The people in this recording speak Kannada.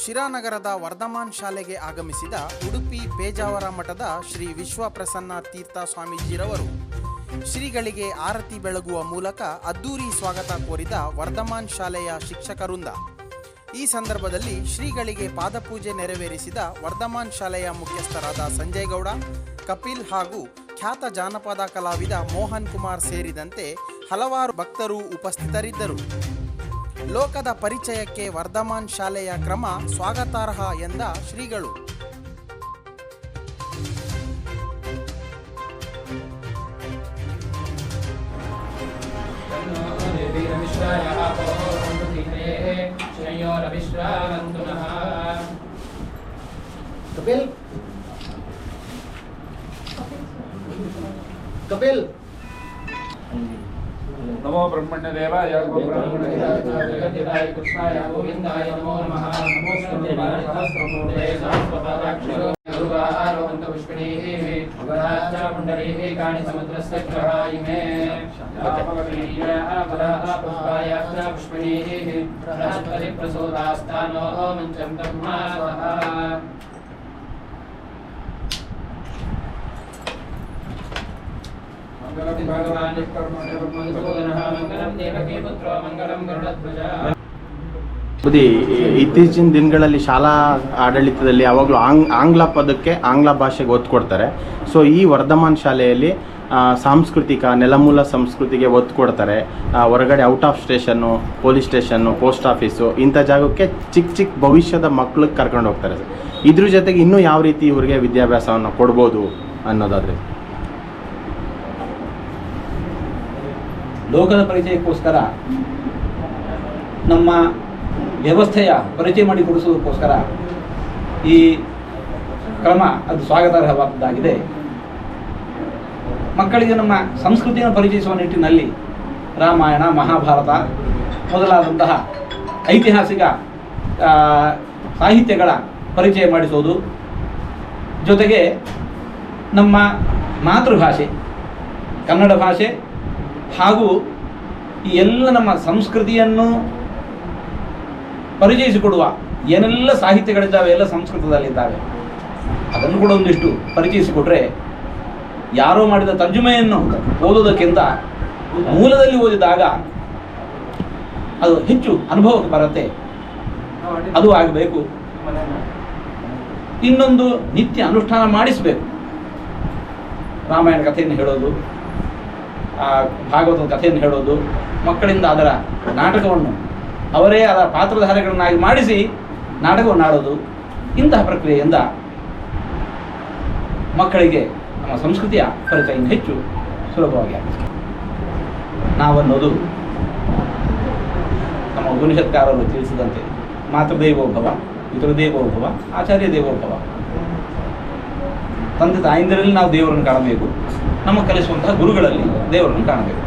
ಶಿರಾನಗರದ ವರ್ಧಮಾನ್ ಶಾಲೆಗೆ ಆಗಮಿಸಿದ ಉಡುಪಿ ಪೇಜಾವರ ಮಠದ ಶ್ರೀ ವಿಶ್ವಪ್ರಸನ್ನ ತೀರ್ಥ ಸ್ವಾಮೀಜಿರವರು ಶ್ರೀಗಳಿಗೆ ಆರತಿ ಬೆಳಗುವ ಮೂಲಕ ಅದ್ದೂರಿ ಸ್ವಾಗತ ಕೋರಿದ ವರ್ಧಮಾನ್ ಶಾಲೆಯ ಶಿಕ್ಷಕವೃಂದ. ಈ ಸಂದರ್ಭದಲ್ಲಿ ಶ್ರೀಗಳಿಗೆ ಪಾದಪೂಜೆ ನೆರವೇರಿಸಿದ ವರ್ಧಮಾನ್ ಶಾಲೆಯ ಮುಖ್ಯಸ್ಥರಾದ ಸಂಜಯ್ ಗೌಡ, ಕಪಿಲ್ ಹಾಗೂ ಖ್ಯಾತ ಜಾನಪದ ಕಲಾವಿದ ಮೋಹನ್ ಕುಮಾರ್ ಸೇರಿದಂತೆ ಹಲವಾರು ಭಕ್ತರು ಉಪಸ್ಥಿತರಿದ್ದರು. ಲೋಕದ ಪರಿಚಯಕ್ಕೆ ವರ್ಧಮಾನ್ ಶಾಲೆಯ ಕ್ರಮ ಸ್ವಾಗತಾರ್ಹ ಎಂದ ಶ್ರೀಗಳು. ಕಪಿಲ್ नमो ब्रह्मण्य देवाय जगद्देवाय कृष्णाय गोविंदाय नमो नमः नमो स्कंदे सहस्रमूर्ते सहस्रपादाक्षरो गुरुवारोहंत पुष्पिणीः भगवाच्च पुण्डरीः काणि समुद्रस्य ग्रहायिमे अपवरीयाः पदाः पुष्पायाश्च पुष्पिणीः बृहस्पति प्रसूदास्तानो मञ्चं ब्रह्मा स्वः ಇತ್ತೀಚಿನ ದಿನಗಳಲ್ಲಿ ಶಾಲಾ ಆಡಳಿತದಲ್ಲಿ ಯಾವಾಗಲೂ ಆಂಗ್ಲ ಪದಕ್ಕೆ ಆಂಗ್ಲ ಭಾಷೆಗೆ ಒತ್ತು ಕೊಡ್ತಾರೆ. ಸೊ ಈ ವರ್ಧಮಾನ್ ಶಾಲೆಯಲ್ಲಿ ಸಾಂಸ್ಕೃತಿಕ ನೆಲಮೂಲ ಸಂಸ್ಕೃತಿಗೆ ಒತ್ತು ಕೊಡ್ತಾರೆ. ಹೊರಗಡೆ out of station, police station, post office ಇಂಥ ಜಾಗಕ್ಕೆ ಚಿಕ್ಕ ಭವಿಷ್ಯದ ಮಕ್ಕಳಿಗೆ ಕರ್ಕೊಂಡು ಹೋಗ್ತಾರೆ. ಇದ್ರ ಜೊತೆಗೆ ಇನ್ನೂ ಯಾವ ರೀತಿ ಇವರಿಗೆ ವಿದ್ಯಾಭ್ಯಾಸವನ್ನು ಕೊಡ್ಬೋದು ಅನ್ನೋದಾದರೆ, ಲೋಕದ ಪರಿಚಯಕ್ಕೋಸ್ಕರ ನಮ್ಮ ವ್ಯವಸ್ಥೆಯ ಪರಿಚಯ ಮಾಡಿಕೊಡಿಸುವುದಕ್ಕೋಸ್ಕರ ಈ ಕ್ರಮ ಅದು ಸ್ವಾಗತಾರ್ಹವಾದದ್ದಾಗಿದೆ. ಮಕ್ಕಳಿಗೆ ನಮ್ಮ ಸಂಸ್ಕೃತಿಯನ್ನು ಪರಿಚಯಿಸುವ ನಿಟ್ಟಿನಲ್ಲಿ ರಾಮಾಯಣ, ಮಹಾಭಾರತ ಮೊದಲಾದಂತಹ ಐತಿಹಾಸಿಕ ಸಾಹಿತ್ಯಗಳ ಪರಿಚಯ ಮಾಡಿಸುವುದು, ಜೊತೆಗೆ ನಮ್ಮ ಮಾತೃಭಾಷೆ ಕನ್ನಡ ಭಾಷೆ ಹಾಗೂ ಈ ಎಲ್ಲ ನಮ್ಮ ಸಂಸ್ಕೃತಿಯನ್ನು ಪರಿಚಯಿಸಿಕೊಡುವ ಏನೆಲ್ಲ ಸಾಹಿತ್ಯಗಳಿದ್ದಾವೆ ಎಲ್ಲ ಸಂಸ್ಕೃತದಲ್ಲಿದ್ದಾವೆ, ಅದನ್ನು ಕೂಡ ಒಂದಿಷ್ಟು ಪರಿಚಯಿಸಿಕೊಟ್ರೆ ಯಾರೋ ಮಾಡಿದ ತರ್ಜುಮೆಯನ್ನು ಓದೋದಕ್ಕಿಂತ ಮೂಲದಲ್ಲಿ ಓದಿದಾಗ ಅದು ಹೆಚ್ಚು ಅನುಭವಕ್ಕೆ ಬರುತ್ತೆ. ಅದು ಆಗಬೇಕು. ಇನ್ನೊಂದು ನಿತ್ಯ ಅನುಷ್ಠಾನ ಮಾಡಿಸಬೇಕು. ರಾಮಾಯಣ ಕಥೆಯನ್ನು ಹೇಳೋದು, ಭಾಗವತದ ಕಥೆಯನ್ನು ಹೇಳೋದು, ಮಕ್ಕಳಿಂದ ಅದರ ನಾಟಕವನ್ನು ಅವರೇ ಅದರ ಪಾತ್ರಧಾರಿಗಳನ್ನಾಗಿ ಮಾಡಿಸಿ ನಾಟಕವನ್ನು ಆಡೋದು, ಇಂತಹ ಪ್ರಕ್ರಿಯೆಯಿಂದ ಮಕ್ಕಳಿಗೆ ನಮ್ಮ ಸಂಸ್ಕೃತಿಯ ಪರಿಚಯ ಇನ್ನೂ ಹೆಚ್ಚು ಸುಲಭವಾಗಿ ಆಗುತ್ತೆ. ನಾವನ್ನೋದು ನಮ್ಮ ಉಪನಿಷತ್ಕಾರರು ತಿಳಿಸಿದಂತೆ ಮಾತೃದೇವೋಭವ, ಪಿತೃದೇವೋಭವ, ಆಚಾರ್ಯ ದೇವೋಭವ. ತಂದೆ ತಾಯಿಂದರಲ್ಲಿ ನಾವು ದೇವರನ್ನು ಕಾಣಬೇಕು, ನಮ್ಮ ಕಲಿಸುವಂತಹ ಗುರುಗಳಲ್ಲಿ ದೇವರನ್ನು ಕಾಣಬೇಕು.